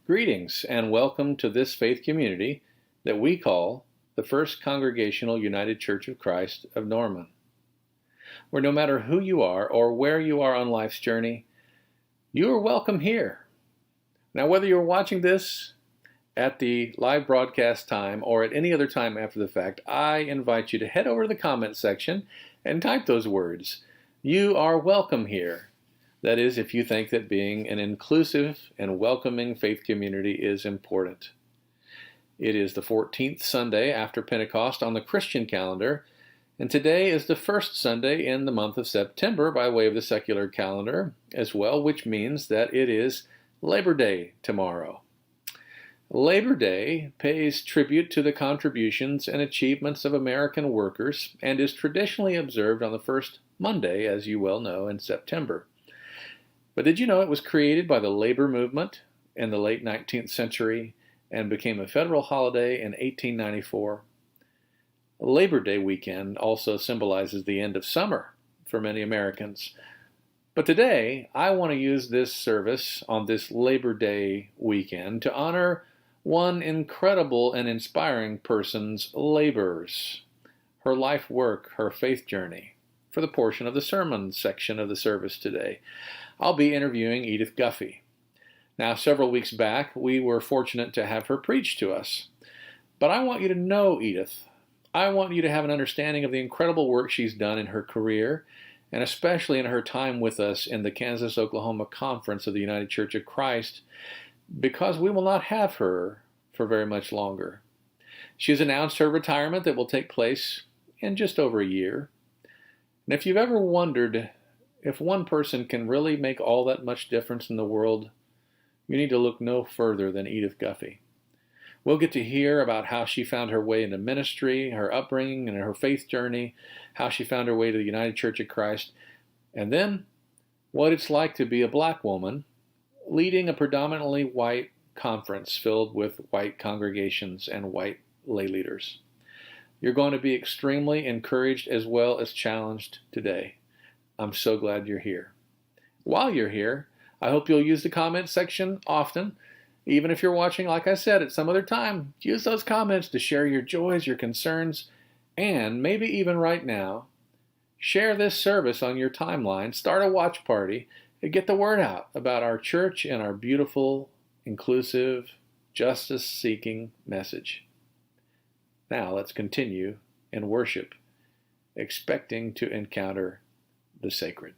Greetings and welcome to this faith community that we call the First Congregational United Church of Christ of Norman, where no matter who you are or where you are on life's journey, you are welcome here. Now, whether you're watching this at the live broadcast time or at any other time after the fact, I invite you to head over to the comment section and type those words. You are welcome here. That is, if you think that being an inclusive and welcoming faith community is important. It is the 14th Sunday after Pentecost on the Christian calendar, and today is the first Sunday in the month of September by way of the secular calendar as well, which means that it is Labor Day tomorrow. Labor Day pays tribute to the contributions and achievements of American workers and is traditionally observed on the first Monday, as you well know, in September. But did you know it was created by the labor movement in the late 19th century and became a federal holiday in 1894? Labor Day weekend also symbolizes the end of summer for many Americans. But today, I want to use this service on this Labor Day weekend to honor one incredible and inspiring person's labors, her life work, her faith journey, for the portion of the sermon section of the service today. I'll be interviewing Edith Guffey. Now, several weeks back, we were fortunate to have her preach to us. But I want you to know Edith. I want you to have an understanding of the incredible work she's done in her career, and especially in her time with us in the Kansas-Oklahoma Conference of the United Church of Christ, because we will not have her for very much longer. She has announced her retirement that will take place in just over a year. And if you've ever wondered if one person can really make all that much difference in the world, you need to look no further than Edith Guffey. We'll get to hear about how she found her way into ministry, her upbringing, and her faith journey, how she found her way to the United Church of Christ, and then what it's like to be a black woman leading a predominantly white conference filled with white congregations and white lay leaders. You're going to be extremely encouraged as well as challenged today. I'm so glad you're here. While you're here, I hope you'll use the comment section often. Even if you're watching, like I said, at some other time, use those comments to share your joys, your concerns, And maybe even right now, share this service on your timeline, start a watch party, and get the word out about our church and our beautiful, inclusive, justice-seeking message. Now let's continue in worship, expecting to encounter the sacred.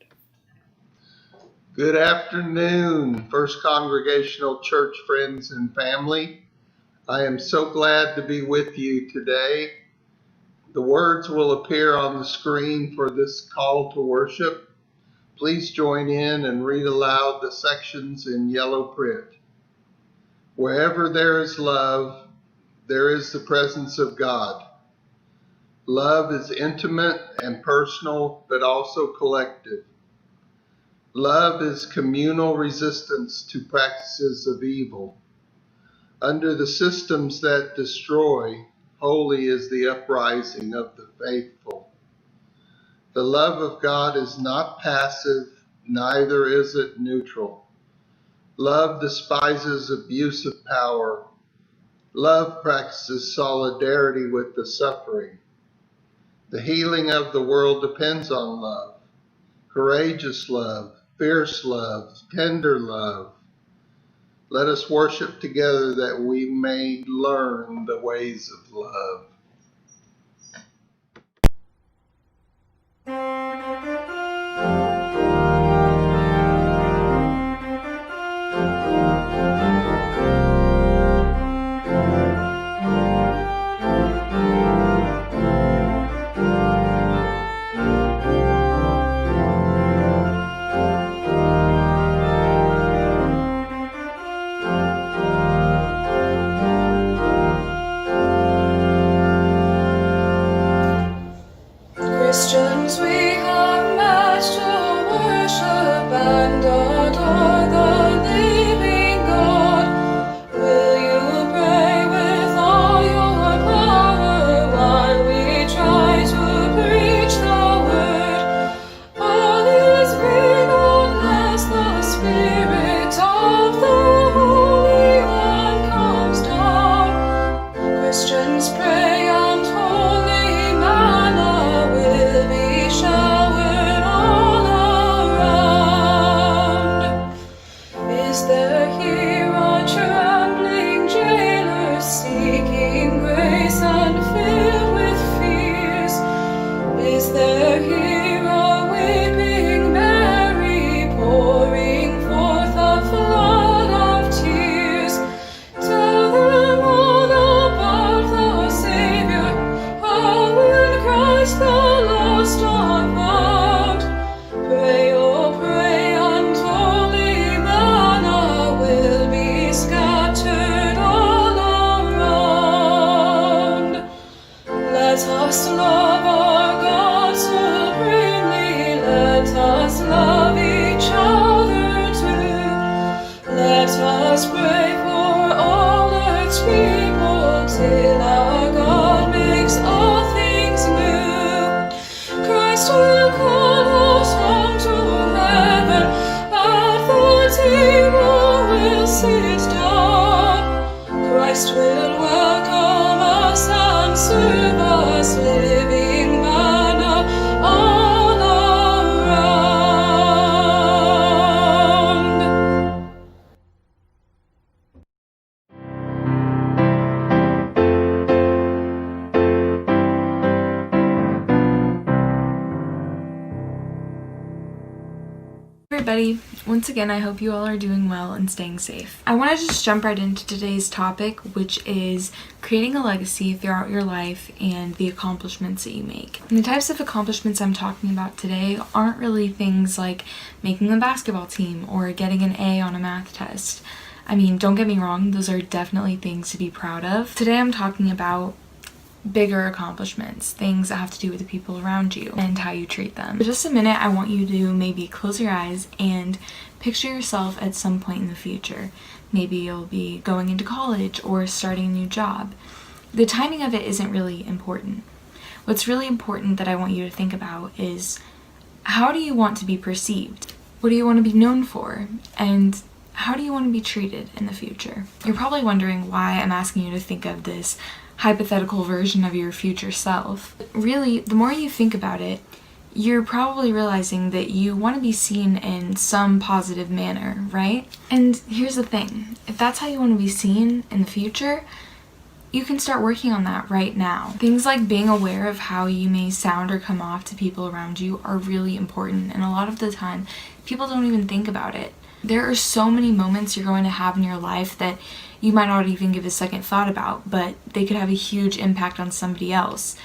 Good afternoon, First Congregational Church friends and family. I am so glad to be with you today. The words will appear on the screen for this call to worship. Please join in and read aloud the sections in yellow print. Wherever there is love, there is the presence of God. Love is intimate and personal, but also collective. Love is communal resistance to practices of evil. Under the systems that destroy, holy is the uprising of the faithful. The love of God is not passive, neither is it neutral. Love despises abuse of power. Love practices solidarity with the suffering. The healing of the world depends on love. Courageous love, fierce love, tender love. Let us worship together that we may learn the ways of love. Christians, we have met to worship and adore the living God. Will you pray with all your power while we try to preach the word? All is vain unless the Spirit of the Holy One comes down. Christians, pray and holy manna will be showered all around. Is there here a trembling jailer seeking grace and filled with fears? Is there here a weeping Mary pouring forth a flood of tears? Tell them all about the Savior, how in Christ the lost are found. Pray, oh pray, and holy manna will be scattered all around. Let us love our God supremely, let us love each other too. Let us pray for all earth's people till our God makes all things new. Christ will call us home to heaven, at the table we'll sit down. Christ will welcome us and serve us, living manna all around. Everybody, once again, I hope you all are doing well and staying safe. I want to just jump right into today's topic, which is creating a legacy throughout your life and the accomplishments that you make. And the types of accomplishments I'm talking about today aren't really things like making the basketball team or getting an A on a math test. I mean, don't get me wrong, those are definitely things to be proud of. Today I'm talking about bigger accomplishments, things that have to do with the people around you and how you treat them. For just a minute, I want you to maybe close your eyes and picture yourself at some point in the future. Maybe you'll be going into college or starting a new job. The timing of it isn't really important. What's really important that I want you to think about is, how do you want to be perceived? What do you want to be known for? And how do you want to be treated in the future? You're probably wondering why I'm asking you to think of this hypothetical version of your future self. Really, the more you think about it, you're probably realizing that you want to be seen in some positive manner, right? And here's the thing, if that's how you want to be seen in the future, you can start working on that right now. Things like being aware of how you may sound or come off to people around you are really important, and a lot of the time, people don't even think about it. There are so many moments you're going to have in your life that you might not even give a second thought about, but they could have a huge impact on somebody else,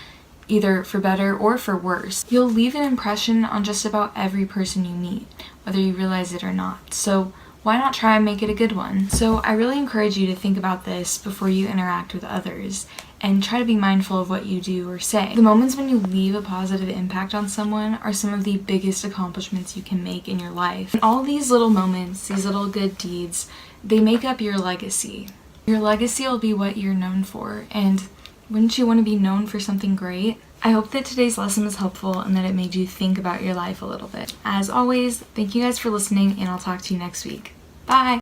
either for better or for worse. You'll leave an impression on just about every person you meet, whether you realize it or not. So why not try and make it a good one? So I really encourage you to think about this before you interact with others, and try to be mindful of what you do or say. The moments when you leave a positive impact on someone are some of the biggest accomplishments you can make in your life. And all these little moments, these little good deeds, they make up your legacy. Your legacy will be what you're known for, and wouldn't you want to be known for something great? I hope that today's lesson was helpful and that it made you think about your life a little bit. As always, thank you guys for listening, and I'll talk to you next week. Bye!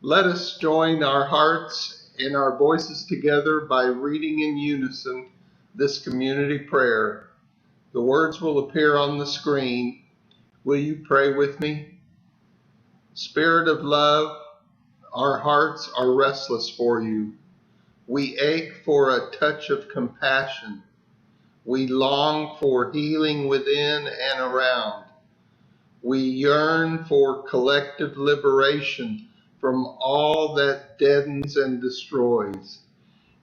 Let us join our hearts and our voices together by reading in unison this community prayer. The words will appear on the screen. Will you pray with me? Spirit of love, our hearts are restless for you. We ache for a touch of compassion. We long for healing within and around. We yearn for collective liberation from all that deadens and destroys.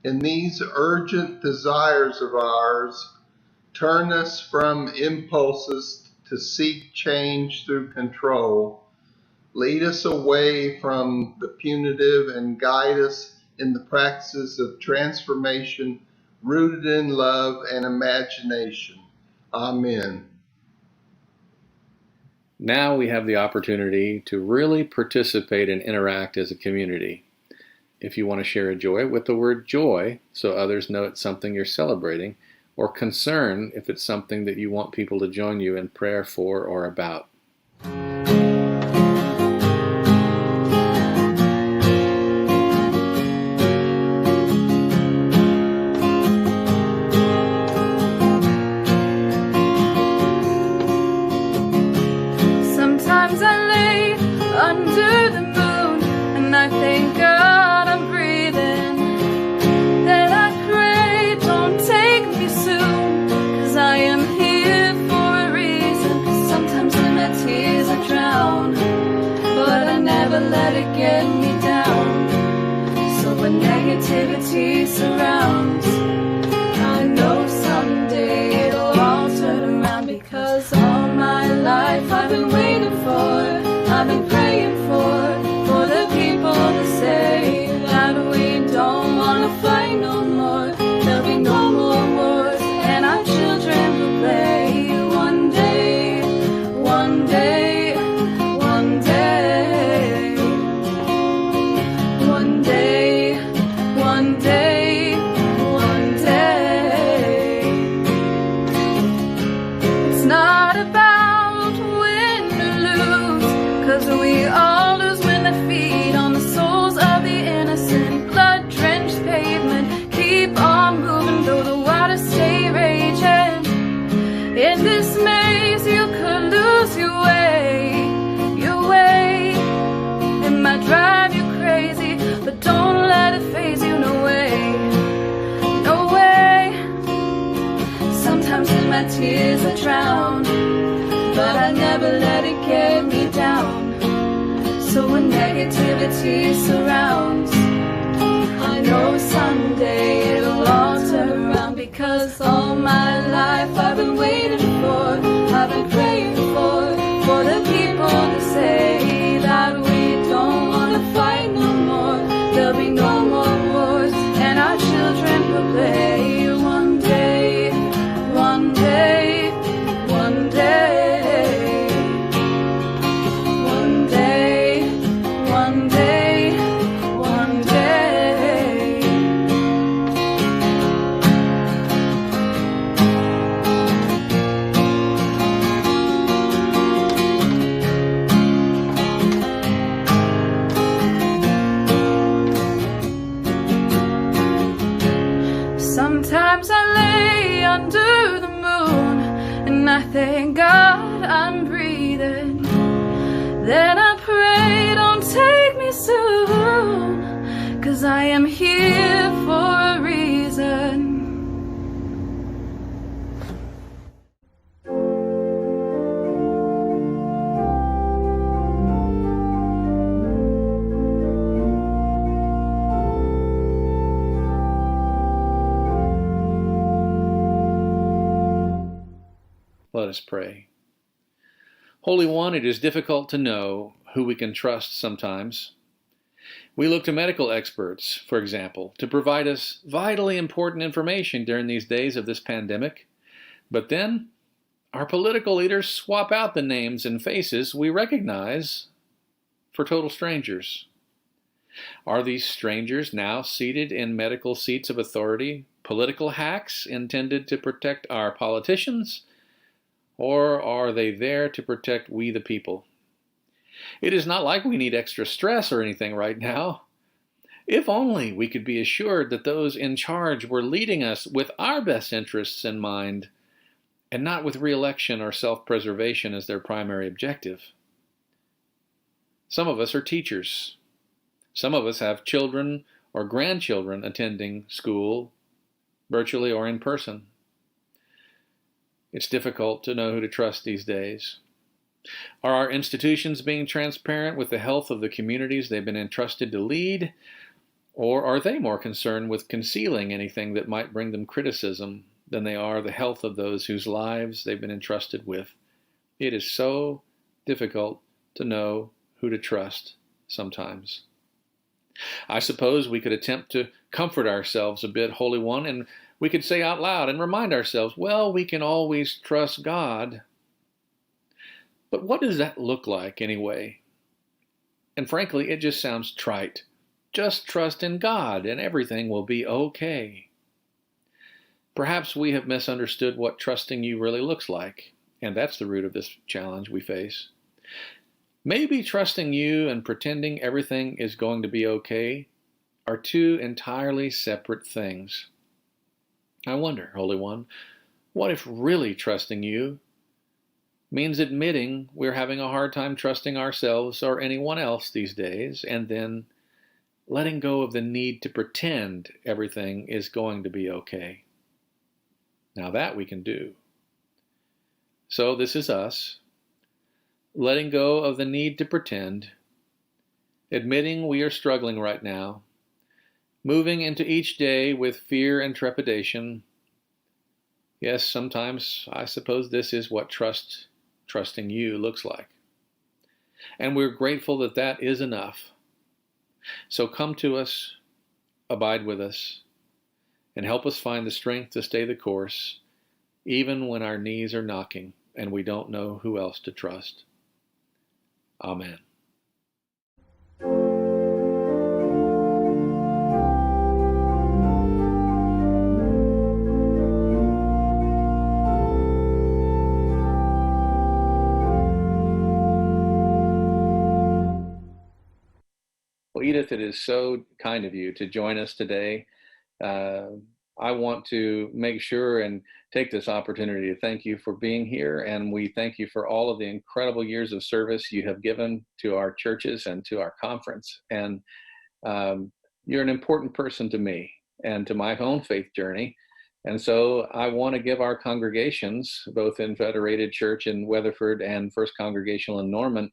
In these urgent desires of ours, turn us from impulses to seek change through control. Lead us away from the punitive and guide us in the practices of transformation rooted in love and imagination. Amen. Now we have the opportunity to really participate and interact as a community. If you want to share a joy with the word joy, so others know it's something you're celebrating, or concern if it's something that you want people to join you in prayer for or about. Sometimes I lay under the moon and I thank God I'm breathing. Then I pray, don't take me soon, 'cause I am here for a reason. Sometimes in my tears I drown, but I never let it get me down. So when negativity surrounds, I know someday it'll all turn around, because all my life I've been waiting for, I've been praying for the people to say that we don't want to fight no more. There'll be no more wars, and our children will play. One day, one day, one day, one day, one day, one day. It's not about win or lose, 'cause we all lose when they feed on the souls of the innocent. Blood-drenched pavement, keep on moving though the waters stay raging. In this maze you could lose your way, your way. It might drive you crazy, but don't let it faze you, no way, no way. Sometimes in my tears I drown, but I never let it get me down. So when negativity surrounds, I know someday it'll all turn around, because all my life I've been waiting for, I've been praying for the people to say that we don't want to fight no more. There'll be no more wars, and our children will play. One day, one day, one day, one day, one day, one day. thank God I'm breathing. Then I pray, don't take me soon, 'cause I am here for a reason. Let us pray. Holy One, it is difficult to know who we can trust sometimes. We look to medical experts, for example, to provide us vitally important information during these days of this pandemic. But then, our political leaders swap out the names and faces we recognize for total strangers. Are these strangers now seated in medical seats of authority, political hacks intended to protect our politicians? Or are they there to protect we the people? It is not like we need extra stress or anything right now. If only we could be assured that those in charge were leading us with our best interests in mind, and not with re-election or self-preservation as their primary objective. Some of us are teachers. Some of us have children or grandchildren attending school, virtually or in person. It's difficult to know who to trust these days. Are our institutions being transparent with the health of the communities they've been entrusted to lead? Or are they more concerned with concealing anything that might bring them criticism than they are the health of those whose lives they've been entrusted with? It is so difficult to know who to trust sometimes. I suppose we could attempt to comfort ourselves a bit, Holy One, and we could say out loud and remind ourselves, well, we can always trust God. But what does that look like anyway? And frankly, it just sounds trite. Just trust in God and everything will be okay. Perhaps we have misunderstood what trusting you really looks like, and that's the root of this challenge we face. Maybe trusting you and pretending everything is going to be okay are two entirely separate things. I wonder, Holy One, what if really trusting you means admitting we're having a hard time trusting ourselves or anyone else these days, and then letting go of the need to pretend everything is going to be okay? Now that we can do. So this is us, letting go of the need to pretend, admitting we are struggling right now, moving into each day with fear and trepidation. Yes, sometimes I suppose this is what trusting you looks like. And we're grateful that that is enough. So come to us, abide with us, and help us find the strength to stay the course, even when our knees are knocking and we don't know who else to trust. Amen. Well, Edith, it is so kind of you to join us today. I want to make sure and take this opportunity to thank you for being here, and we thank you for all of the incredible years of service you have given to our churches and to our conference. And you're an important person to me and to my own faith journey. And so I want to give our congregations, both in Federated Church in Weatherford and First Congregational in Norman,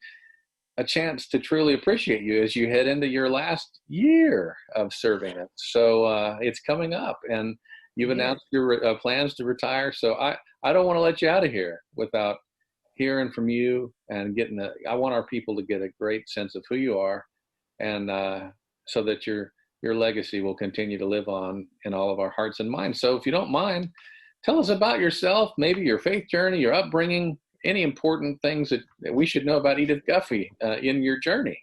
a chance to truly appreciate you as you head into your last year of serving it. So it's coming up, and you've announced your plans to retire. So I don't want to let you out of here without hearing from you and I want our people to get a great sense of who you are, and so that your legacy will continue to live on in all of our hearts and minds. So if you don't mind, tell us about yourself, maybe your faith journey, your upbringing, any important things that we should know about Edith Guffey in your journey.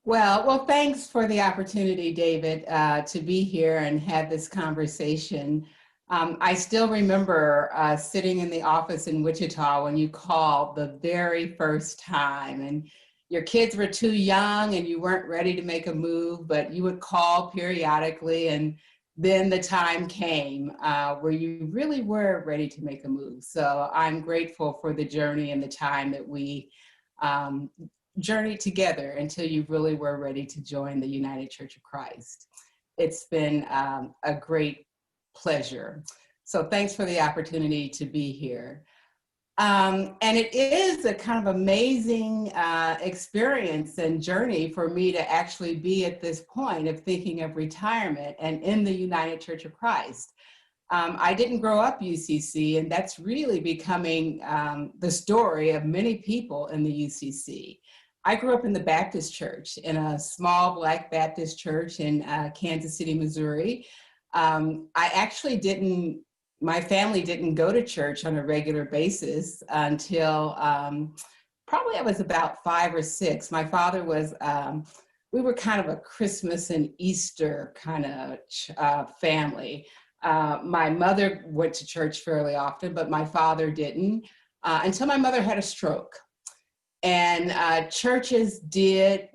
Well, thanks for the opportunity, David, to be here and have this conversation. I still remember sitting in the office in Wichita when you called the very first time, and your kids were too young and you weren't ready to make a move, but you would call periodically and then the time came where you really were ready to make a move. So I'm grateful for the journey and the time that we journeyed together until you really were ready to join the United Church of Christ. It's been a great pleasure. So thanks for the opportunity to be here. And it is a kind of amazing experience and journey for me to actually be at this point of thinking of retirement and in the United Church of Christ. I didn't grow up UCC, and that's really becoming the story of many people in the UCC. I grew up in the Baptist church, in a small Black Baptist church in Kansas City, Missouri. My family didn't go to church on a regular basis until probably I was about 5 or 6. My father was, we were kind of a Christmas and Easter kind of family. My mother went to church fairly often, but my father didn't until my mother had a stroke. And churches did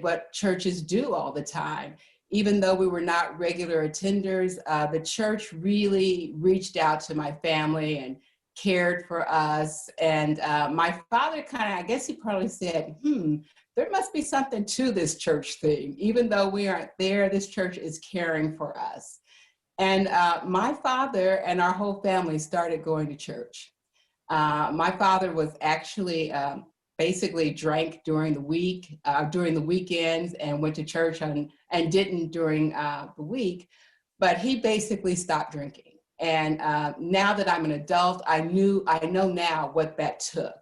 what churches do all the time. Even though we were not regular attenders, the church really reached out to my family and cared for us. And my father I guess he probably said, there must be something to this church thing. Even though we aren't there, this church is caring for us. And my father and our whole family started going to church. My father was actually basically drank during the week, during the weekends, and went to church and didn't during the week, but he basically stopped drinking. And now that I'm an adult, I know now what that took.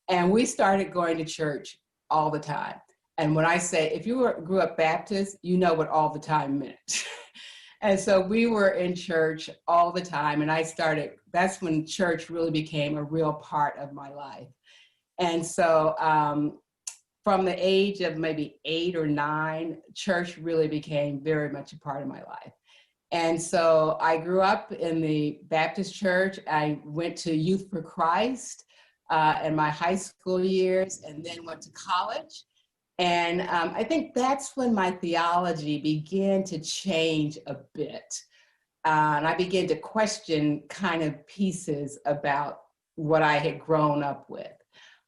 And we started going to church all the time. And when I say, if you grew up Baptist, you know what all the time meant. And so we were in church all the time. And that's when church really became a real part of my life. And so from the age of maybe 8 or 9, church really became very much a part of my life. And so I grew up in the Baptist church. I went to Youth for Christ in my high school years, and then went to college. And I think that's when my theology began to change a bit. And I began to question kind of pieces about what I had grown up with.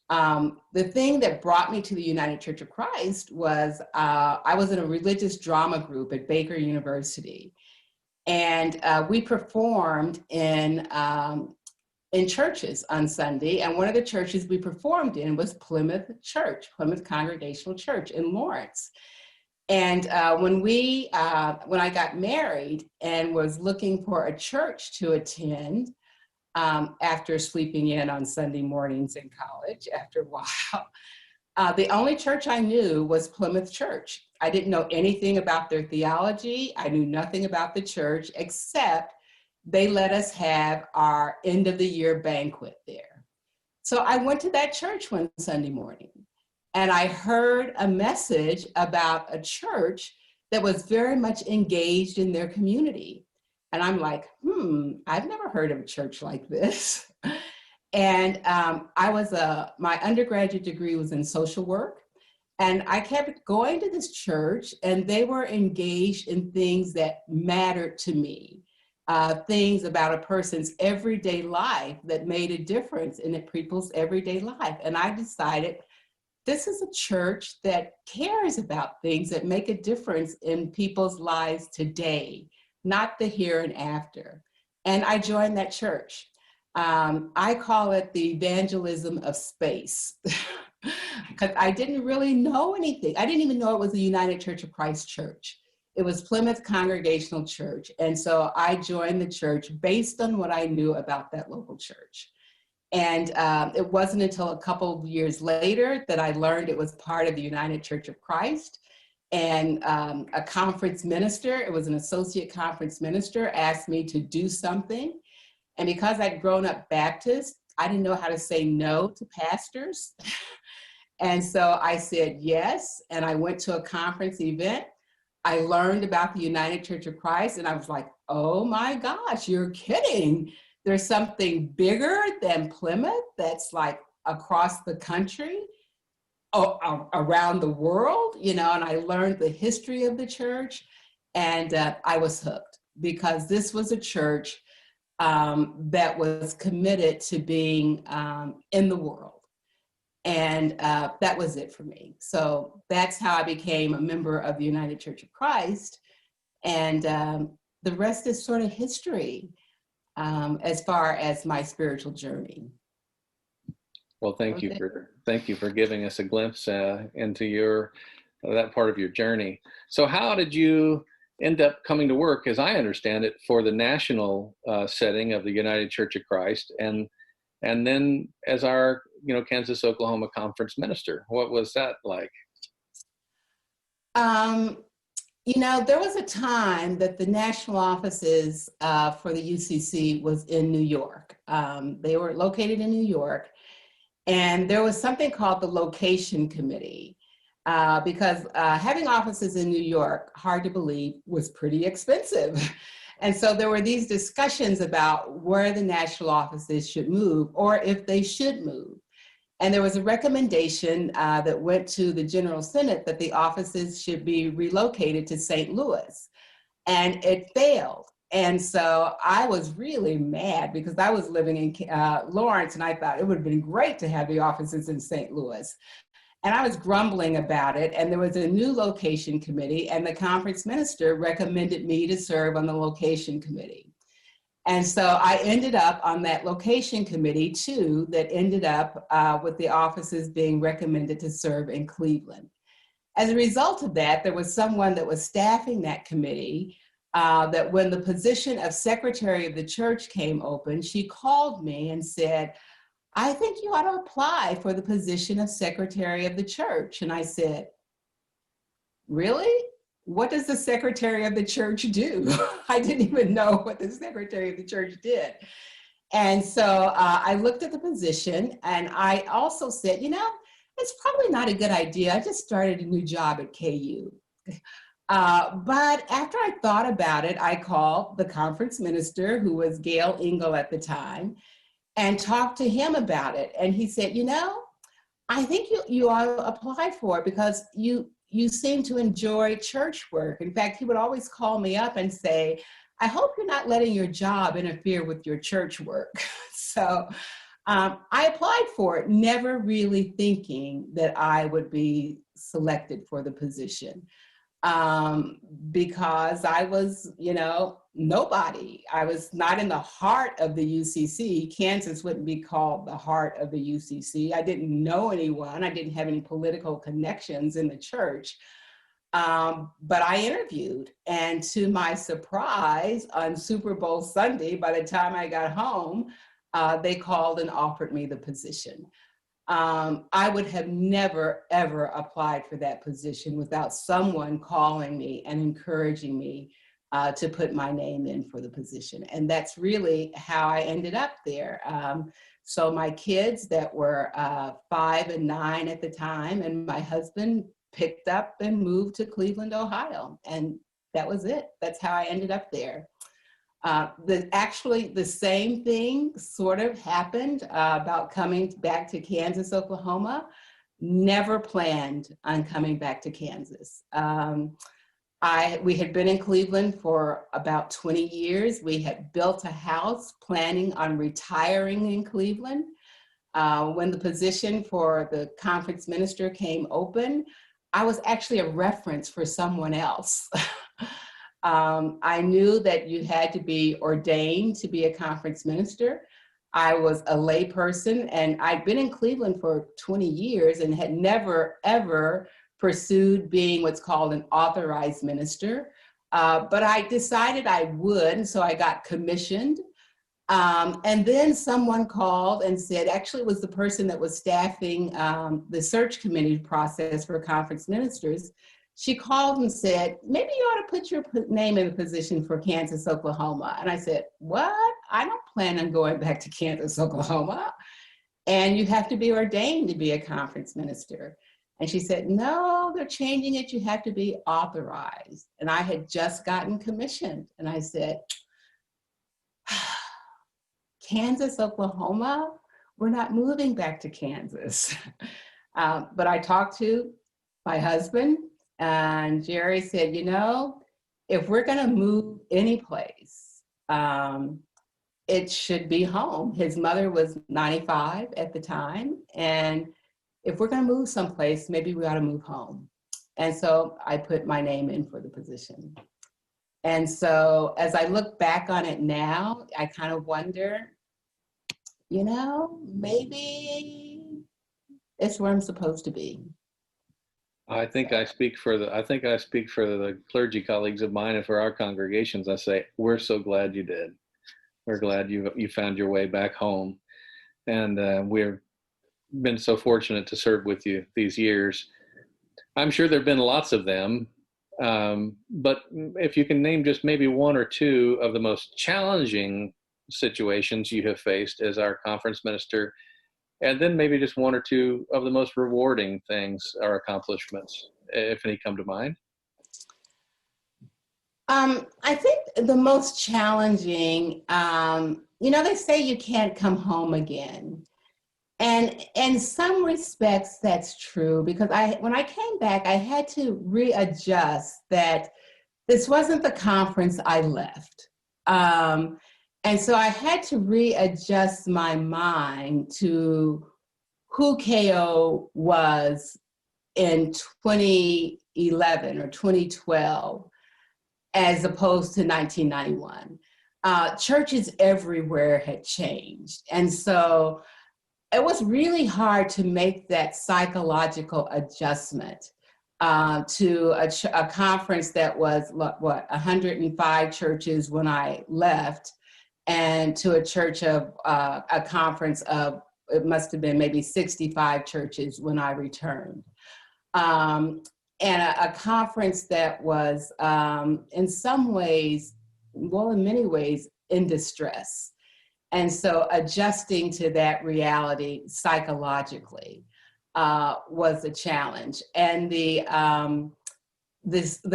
The thing that brought me to the United Church of Christ was I was in a religious drama group at Baker University, and we performed in churches on Sunday. And one of the churches we performed in was Plymouth Congregational Church in Lawrence. And when I got married and was looking for a church to attend, after sleeping in on Sunday mornings in college after a while, the only church I knew was Plymouth Church. I didn't know anything about their theology. I knew nothing about the church, except they let us have our end of the year banquet there. So I went to that church one Sunday morning, and I heard a message about a church that was very much engaged in their community. And I'm like, I've never heard of a church like this. And my undergraduate degree was in social work. And I kept going to this church, and they were engaged in things that mattered to me, things about a person's everyday life that made a difference in people's everyday life. And I decided, this is a church that cares about things that make a difference in people's lives today, not the here and after. And I joined that church. I call it the evangelism of space, because I didn't really know anything. I didn't even know it was the United Church of Christ church. It was Plymouth Congregational Church. And so I joined the church based on what I knew about that local church. And it wasn't until a couple of years later that I learned it was part of the United Church of Christ. And a conference minister, it was an associate conference minister, asked me to do something. And because I'd grown up Baptist, I didn't know how to say no to pastors. And so I said yes, and I went to a conference event. I learned about the United Church of Christ, and I was like, oh my gosh, you're kidding. There's something bigger than Plymouth that's like across the country, around the world, and I learned the history of the church, and I was hooked. because this was a church that was committed to being in the world. And that was it for me. So that's how I became a member of the United Church of Christ. And the rest is sort of history as far as my spiritual journey. Well, thank you for giving us a glimpse into that part of your journey. So how did you end up coming to work, as I understand it, for the national setting of the United Church of Christ, and then as our Kansas Oklahoma conference minister? What was that like? There was a time that the national offices for the UCC was in New York. They were located in New York, and there was something called the Location Committee, because having offices in New York, hard to believe, was pretty expensive. And so there were these discussions about where the national offices should move, or if they should move. And there was a recommendation that went to the General Senate that the offices should be relocated to St. Louis. And it failed. And so I was really mad because I was living in Lawrence, and I thought it would have been great to have the offices in St. Louis. And I was grumbling about it. And there was a new location committee, and the conference minister recommended me to serve on the location committee. And so I ended up on that location committee too, that ended up with the offices being recommended to serve in Cleveland. As a result of that, there was someone that was staffing that committee that when the position of secretary of the church came open, she called me and said, "I think you ought to apply for the position of secretary of the church." And I said, "Really? What does the secretary of the church do?" I didn't even know what the secretary of the church did. And so I looked at the position, and I also said, it's probably not a good idea. I just started a new job at KU. But after I thought about it, I called the conference minister, who was Gail Engel at the time, and talked to him about it. And he said, I think you ought to apply for it because you seem to enjoy church work. In fact, he would always call me up and say, "I hope you're not letting your job interfere with your church work." So I applied for it, never really thinking that I would be selected for the position. Because I was, nobody. I was not in the heart of the UCC. Kansas wouldn't be called the heart of the UCC. I didn't know anyone. I didn't have any political connections in the church. But I interviewed, and to my surprise, on Super Bowl Sunday, by the time I got home, they called and offered me the position. I would have never, ever applied for that position without someone calling me and encouraging me to put my name in for the position. And that's really how I ended up there. So my kids that were 5 and 9 at the time, and my husband picked up and moved to Cleveland, Ohio. And that was it. That's how I ended up there. Actually, the same thing sort of happened about coming back to Kansas, Oklahoma. Never planned on coming back to Kansas. We had been in Cleveland for about 20 years. We had built a house planning on retiring in Cleveland. When the position for the conference minister came open, I was actually a reference for someone else. I knew that you had to be ordained to be a conference minister. I was a lay person, and I'd been in Cleveland for 20 years and had never, ever pursued being what's called an authorized minister. But I decided I would, and so I got commissioned. And then someone called and said, actually it was the person that was staffing the search committee process for conference ministers. She called and said, maybe you ought to put your name in the position for Kansas, Oklahoma. And I said, what? I don't plan on going back to Kansas, Oklahoma. And you have to be ordained to be a conference minister. And she said, no, they're changing it. You have to be authorized. And I had just gotten commissioned. And I said, Kansas, Oklahoma? We're not moving back to Kansas. But I talked to my husband, and Jerry said, if we're going to move any place, it should be home. His mother was 95 at the time. And if we're going to move someplace, maybe we ought to move home. And so I put my name in for the position. And so as I look back on it now, I kind of wonder, maybe it's where I'm supposed to be. I think I speak for the clergy colleagues of mine and for our congregations. I say, we're so glad you did. We're glad you found your way back home. And we've been so fortunate to serve with you these years. I'm sure there have been lots of them. But if you can name just maybe one or two of the most challenging situations you have faced as our conference minister, and then maybe just one or two of the most rewarding things or accomplishments, if any come to mind. I think the most challenging, they say you can't come home again. And in some respects, that's true, because when I came back, I had to readjust that this wasn't the conference I left. And so I had to readjust my mind to who KO was in 2011 or 2012, as opposed to 1991. Churches everywhere had changed. And so it was really hard to make that psychological adjustment to a conference that was, 105 churches when I left, and to a conference of, it must have been maybe 65 churches when I returned. And a conference that was in some ways, in many ways, in distress. And so adjusting to that reality psychologically was a challenge. And the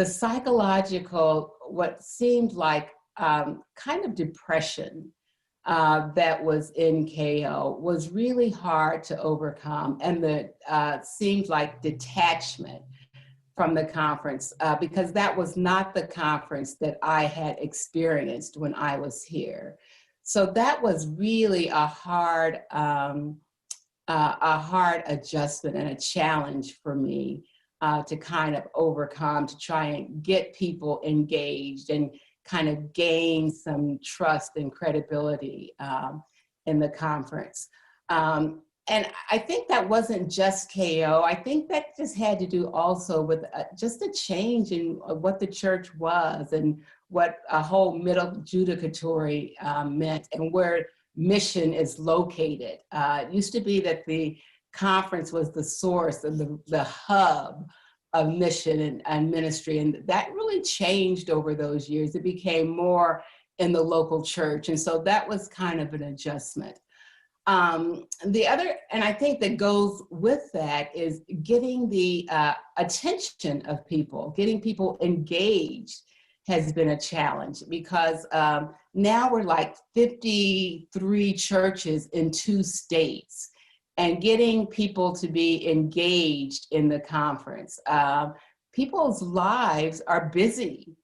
psychological, what seemed like kind of depression that was in KO was really hard to overcome. And the seemed like detachment from the conference, because that was not the conference that I had experienced when I was here. So that was really a hard adjustment and a challenge for me to kind of overcome, to try and get people engaged and kind of gain some trust and credibility in the conference. And I think that wasn't just KO. I think that just had to do also with just a change in what the church was and what a whole middle judicatory meant and where mission is located. It used to be that the conference was the source and the hub of mission and ministry. And that really changed over those years. It became more in the local church. And so that was kind of an adjustment. The other, and I think that goes with that, is getting the attention of people, getting people engaged has been a challenge, because now we're like 53 churches in 2 states, and getting people to be engaged in the conference. People's lives are busy.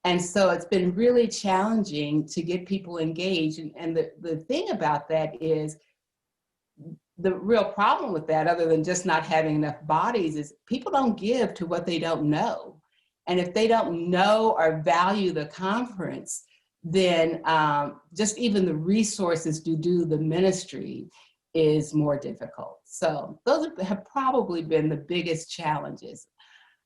And so it's been really challenging to get people engaged. And the thing about that is, the real problem with that, other than just not having enough bodies, is people don't give to what they don't know. And if they don't know or value the conference, then just even the resources to do the ministry is more difficult. So those have probably been the biggest challenges.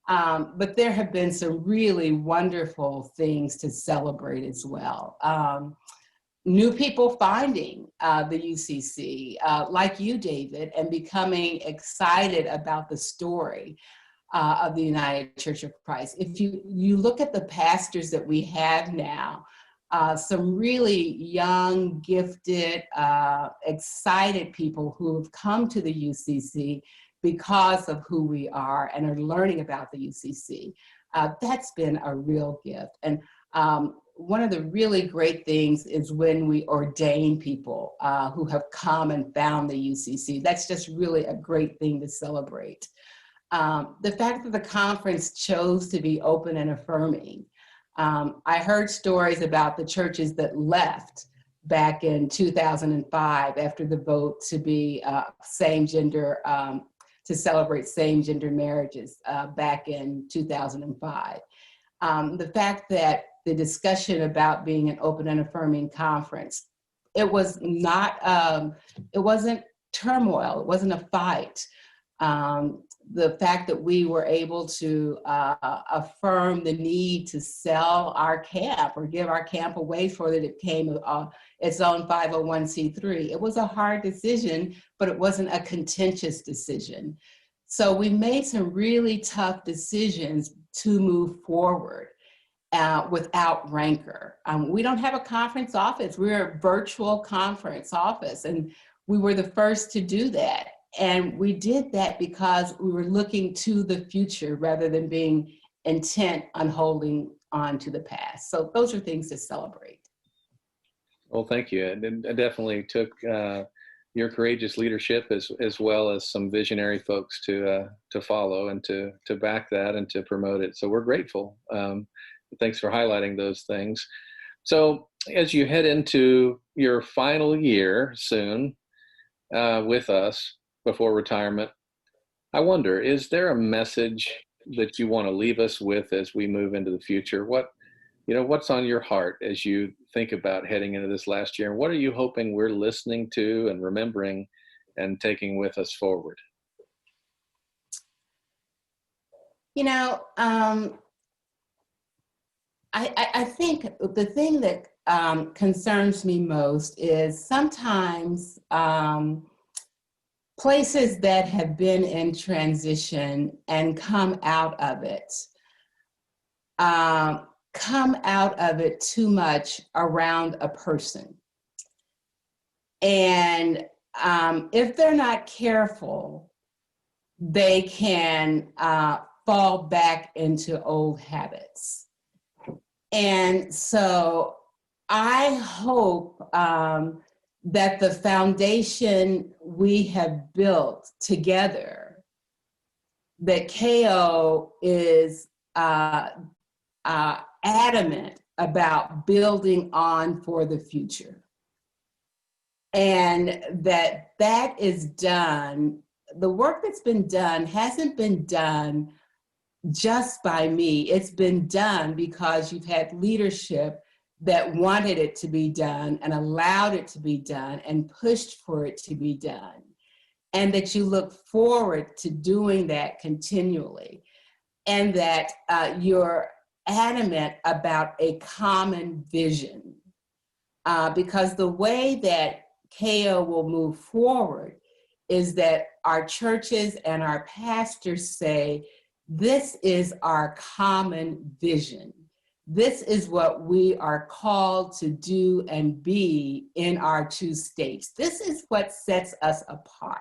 But there have been some really wonderful things to celebrate as well. New people finding the UCC, like you, David, and becoming excited about the story of the United Church of Christ. If you look at the pastors that we have now, some really young, gifted, excited people who have come to the UCC because of who we are and are learning about the UCC. That's been a real gift. And one of the really great things is when we ordain people who have come and found the UCC. That's just really a great thing to celebrate. The fact that the conference chose to be open and affirming I heard stories about the churches that left back in 2005 after the vote to be same gender, to celebrate same gender marriages back in 2005. The fact that the discussion about being an open and affirming conference, it was not, it wasn't turmoil, it wasn't a fight. The fact that we were able to affirm the need to sell our camp or give our camp away so that it became its own 501c3. It was a hard decision, but it wasn't a contentious decision. So we made some really tough decisions to move forward without rancor. We don't have a conference office. We're a virtual conference office, and we were the first to do that. And we did that because we were looking to the future rather than being intent on holding on to the past. So those are things to celebrate. Well, thank you. And it definitely took your courageous leadership as well as some visionary folks to follow and to back that and to promote it. So we're grateful. Thanks for highlighting those things. So as you head into your final year soon with us before retirement, I wonder, is there a message that you want to leave us with as we move into the future? What's on your heart as you think about heading into this last year? And what are you hoping we're listening to and remembering and taking with us forward? I think the thing that concerns me most is sometimes places that have been in transition and come out of it too much around a person. And if they're not careful, they can fall back into old habits. And so I hope that the foundation we have built together, that KO is adamant about building on for the future. And that is done, the work that's been done hasn't been done just by me. It's been done because you've had leadership that wanted it to be done and allowed it to be done and pushed for it to be done. And that you look forward to doing that continually. And that you're adamant about a common vision. Because the way that KO will move forward is that our churches and our pastors say, this is our common vision. This is what we are called to do and be in our two states. This is what sets us apart.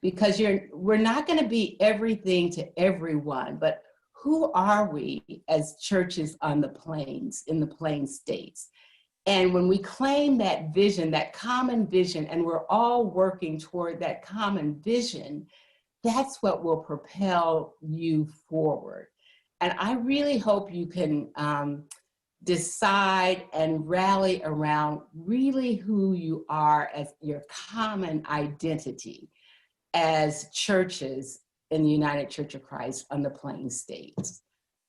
Because we're not going to be everything to everyone, but who are we as churches on the plains, in the plain states? And when we claim that vision, that common vision, and we're all working toward that common vision, that's what will propel you forward. And I really hope you can decide and rally around really who you are as your common identity as churches in the United Church of Christ on the plain states.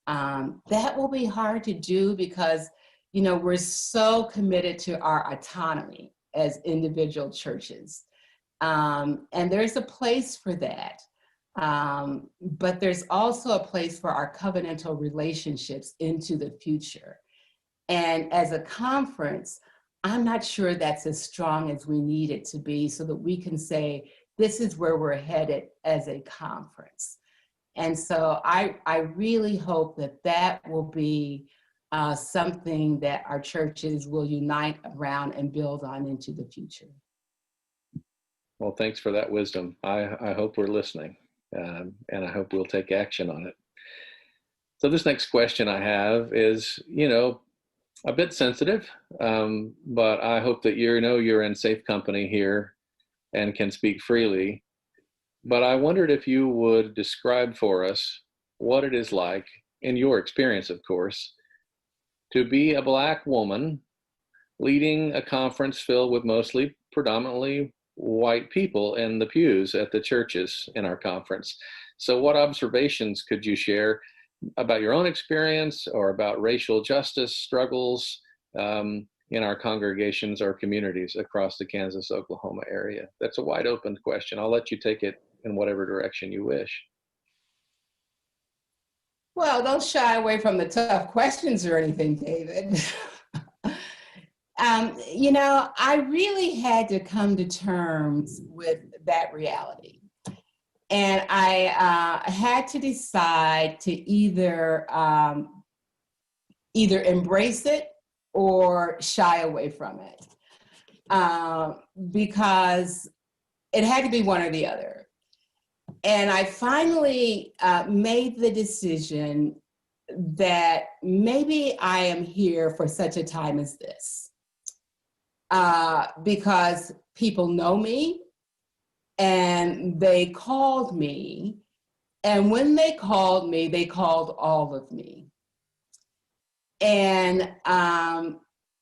That will be hard to do because, we're so committed to our autonomy as individual churches. And there's a place for that. But there's also a place for our covenantal relationships into the future. And as a conference, I'm not sure that's as strong as we need it to be so that we can say, this is where we're headed as a conference. And so I really hope that will be something that our churches will unite around and build on into the future. Well, thanks for that wisdom. I hope we're listening, and I hope we'll take action on it. So this next question I have is, a bit sensitive, but I hope that you're in safe company here and can speak freely. But I wondered if you would describe for us what it is like, in your experience, of course, to be a Black woman leading a conference filled with mostly predominantly white people in the pews at the churches in our conference. So what observations could you share about your own experience or about racial justice struggles in our congregations or communities across the Kansas, Oklahoma area? That's a wide open question. I'll let you take it in whatever direction you wish. Well, don't shy away from the tough questions or anything, David. I really had to come to terms with that reality. And I had to decide to either embrace it or shy away from it, because it had to be one or the other. And I finally made the decision that maybe I am here for such a time as this, because people know me and they called me. And when they called me, they called all of me. And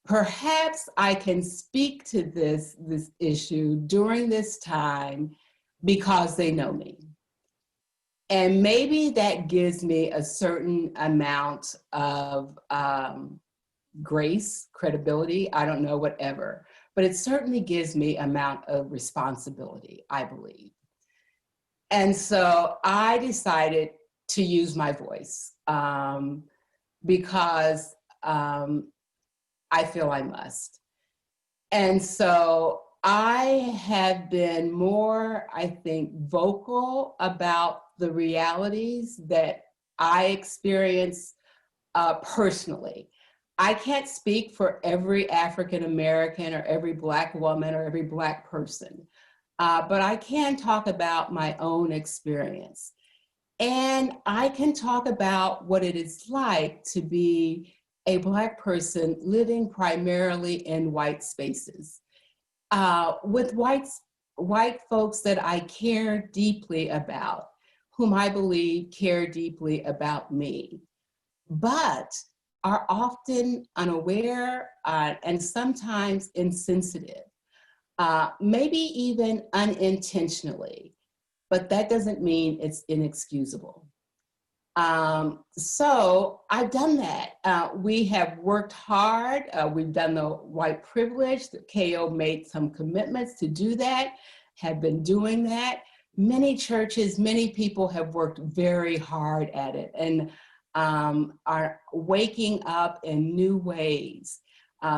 perhaps I can speak to this issue during this time because they know me. And maybe that gives me a certain amount of grace, credibility, I don't know, whatever. But it certainly gives me amount of responsibility, I believe. And so I decided to use my voice because I feel I must. And so I have been more, I think, vocal about the realities that I experience personally. I can't speak for every African American or every Black woman or every Black person, but I can talk about my own experience. And I can talk about what it is like to be a Black person living primarily in white spaces, with white folks that I care deeply about, whom I believe care deeply about me, but are often unaware and sometimes insensitive, maybe even unintentionally, but that doesn't mean it's inexcusable. So I've done that. We have worked hard. We've done the white privilege. The KO made some commitments to do that, have been doing that. Many churches, many people have worked very hard at it and are waking up in new ways.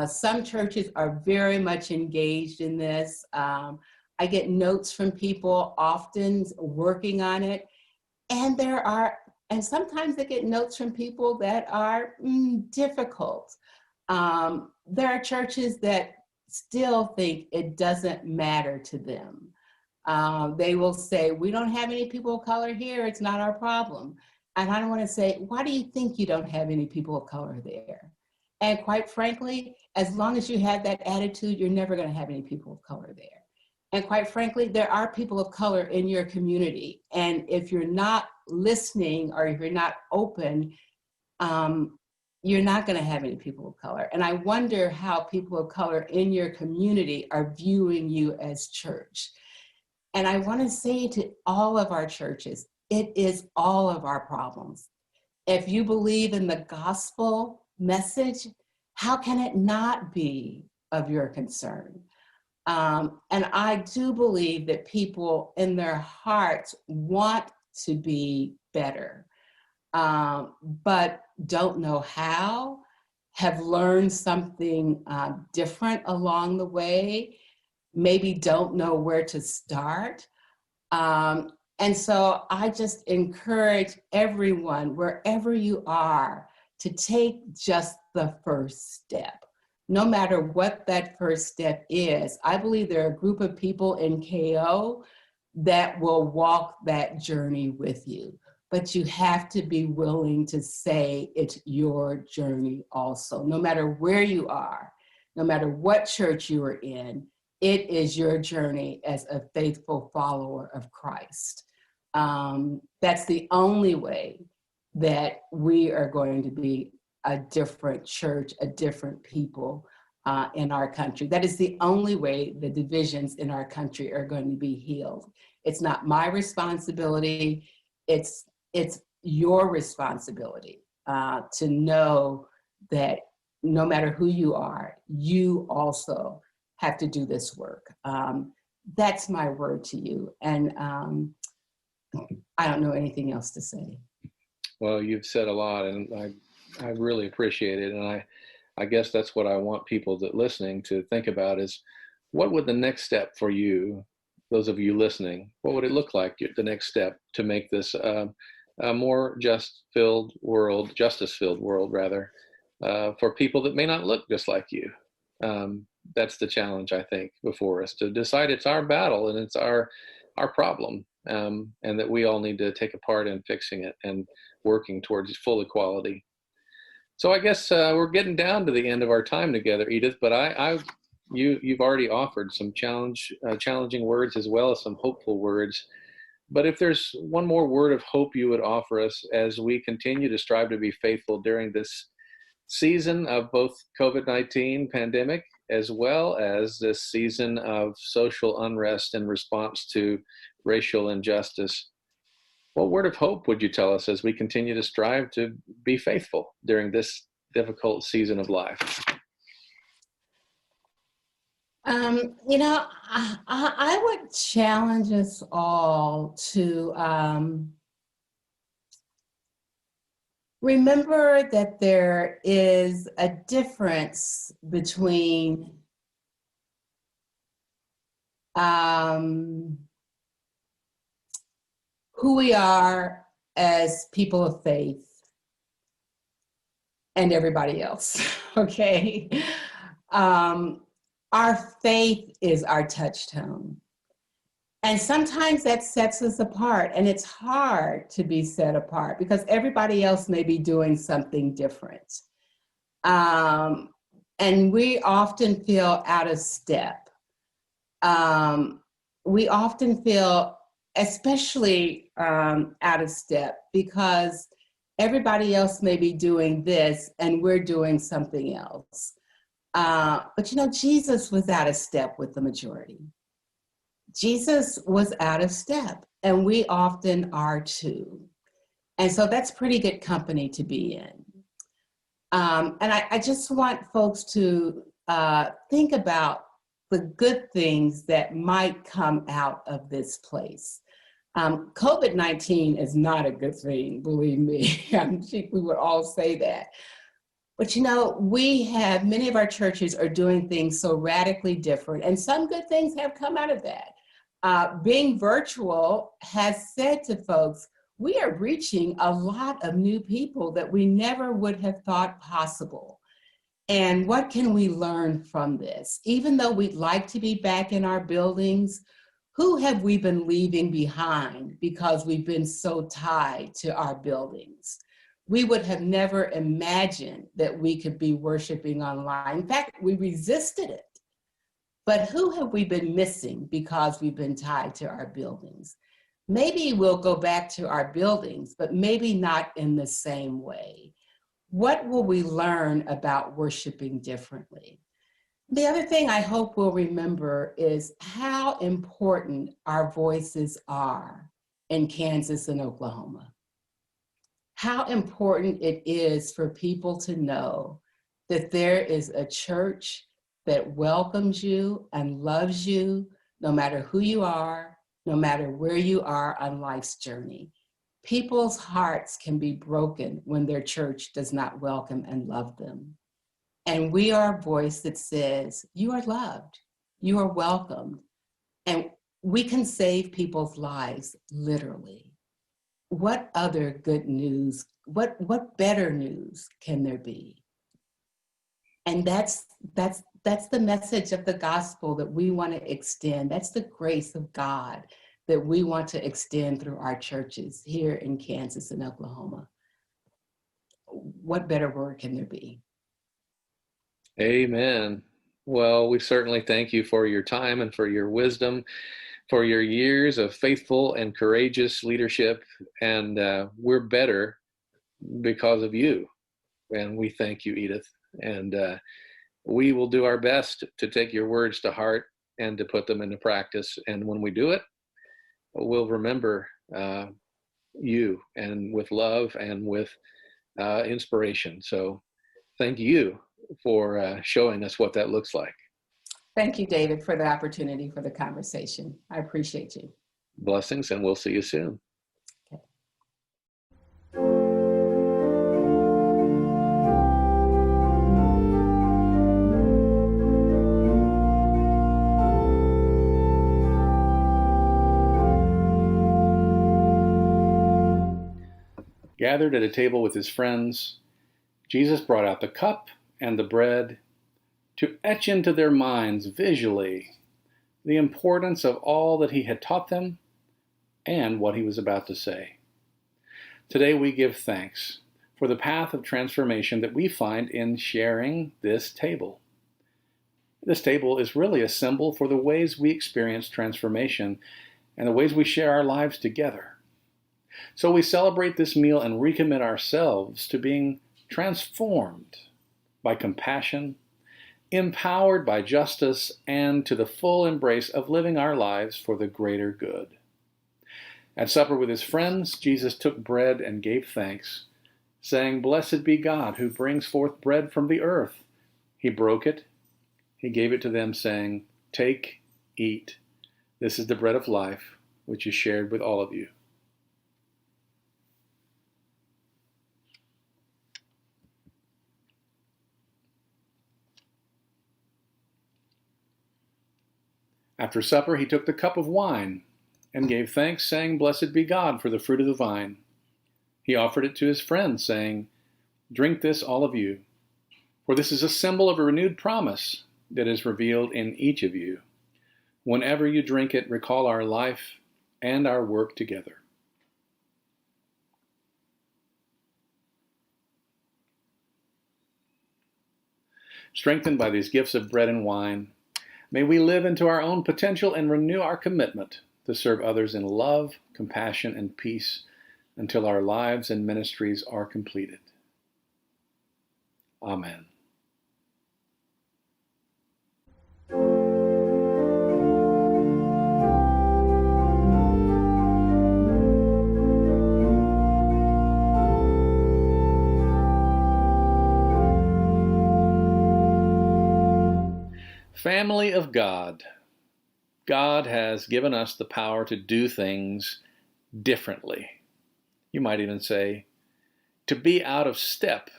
Some churches are very much engaged in this. I get notes from people often working on it, and sometimes I get notes from people that are difficult. There are churches that still think it doesn't matter to them. They will say, we don't have any people of color here, it's not our problem. And I don't want to say, why do you think you don't have any people of color there? And quite frankly, as long as you have that attitude, you're never going to have any people of color there. And quite frankly, there are people of color in your community. And if you're not listening or if you're not open, you're not going to have any people of color. And I wonder how people of color in your community are viewing you as church. And I want to say to all of our churches, it is all of our problems. If you believe in the gospel message, how can it not be of your concern? And I do believe that people in their hearts want to be better, but don't know how, have learned something different along the way, maybe don't know where to start. And so I just encourage everyone, wherever you are, to take just the first step. No matter what that first step is, I believe there are a group of people in KO that will walk that journey with you. But you have to be willing to say it's your journey also. No matter where you are, no matter what church you are in, it is your journey as a faithful follower of Christ. That's the only way that we are going to be a different church, a different people in our country. That is the only way the divisions in our country are going to be healed. It's not my responsibility. It's your responsibility to know that no matter who you are, you also have to do this work. That's my word to you. And I don't know anything else to say. Well, you've said a lot, and I really appreciate it. And I guess that's what I want people that listening to think about is, what would the next step for you, those of you listening, what would it look like, the next step to make this a more justice-filled world rather, for people that may not look just like you? That's the challenge, I think, before us, to decide it's our battle and it's our problem, and that we all need to take a part in fixing it and working towards full equality. So I guess we're getting down to the end of our time together, Edith, but you've already offered some challenging words as well as some hopeful words. But if there's one more word of hope you would offer us as we continue to strive to be faithful during this season of both COVID-19 pandemic, as well as this season of social unrest in response to racial injustice, what word of hope would you tell us as we continue to strive to be faithful during this difficult season of life? I would challenge us all to remember that there is a difference between who we are as people of faith and everybody else, okay? Our faith is our touchstone. And sometimes that sets us apart, and it's hard to be set apart because everybody else may be doing something different. And we often feel out of step. We often feel especially out of step because everybody else may be doing this and we're doing something else. But Jesus was out of step with the majority. Jesus was out of step, and we often are too. And so that's pretty good company to be in. And I just want folks to think about the good things that might come out of this place. COVID-19 is not a good thing, believe me. We would all say that. But many of our churches are doing things so radically different, and some good things have come out of that. Being virtual has said to folks, we are reaching a lot of new people that we never would have thought possible. And what can we learn from this? Even though we'd like to be back in our buildings, who have we been leaving behind because we've been so tied to our buildings? We would have never imagined that we could be worshiping online. In fact, we resisted it. But who have we been missing because we've been tied to our buildings? Maybe we'll go back to our buildings, but maybe not in the same way. What will we learn about worshiping differently? The other thing I hope we'll remember is how important our voices are in Kansas and Oklahoma. How important it is for people to know that there is a church that welcomes you and loves you, no matter who you are, no matter where you are on life's journey. People's hearts can be broken when their church does not welcome and love them. And we are a voice that says, you are loved, you are welcomed, and we can save people's lives, literally. What other good news, what better news can there be? And that's the message of the gospel that we want to extend. That's the grace of God that we want to extend through our churches here in Kansas and Oklahoma. What better word can there be? Amen. Well, we certainly thank you for your time and for your wisdom, for your years of faithful and courageous leadership. And we're better because of you. And we thank you, Edith. And we will do our best to take your words to heart and to put them into practice. And when we do it, we'll remember you, and with love and with inspiration. So thank you for showing us what that looks like. Thank you, David, for the opportunity for the conversation. I appreciate you. Blessings, and we'll see you soon. Okay. Gathered at a table with his friends, Jesus brought out the cup and the bread to etch into their minds visually the importance of all that he had taught them and what he was about to say. Today we give thanks for the path of transformation that we find in sharing this table. This table is really a symbol for the ways we experience transformation and the ways we share our lives together. So we celebrate this meal and recommit ourselves to being transformed by compassion, empowered by justice, and to the full embrace of living our lives for the greater good. At supper with his friends, Jesus took bread and gave thanks, saying, "Blessed be God who brings forth bread from the earth." He broke it. He gave it to them, saying, "Take, eat. This is the bread of life, which is shared with all of you." After supper, he took the cup of wine and gave thanks, saying, "Blessed be God for the fruit of the vine." He offered it to his friends, saying, "Drink this, all of you, for this is a symbol of a renewed promise that is revealed in each of you. Whenever you drink it, recall our life and our work together." Strengthened by these gifts of bread and wine, may we live into our own potential and renew our commitment to serve others in love, compassion, and peace until our lives and ministries are completed. Amen. Family of God. God has given us the power to do things differently. You might even say, to be out of step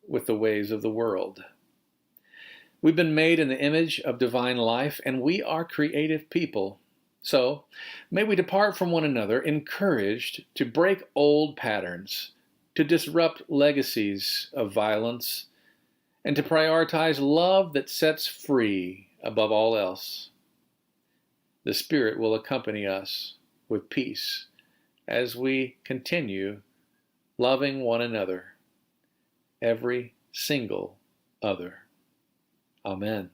with the ways of the world. We've been made in the image of divine life, and we are creative people. So, may we depart from one another encouraged to break old patterns, to disrupt legacies of violence, and to prioritize love that sets free above all else. The Spirit will accompany us with peace as we continue loving one another, every single other. Amen.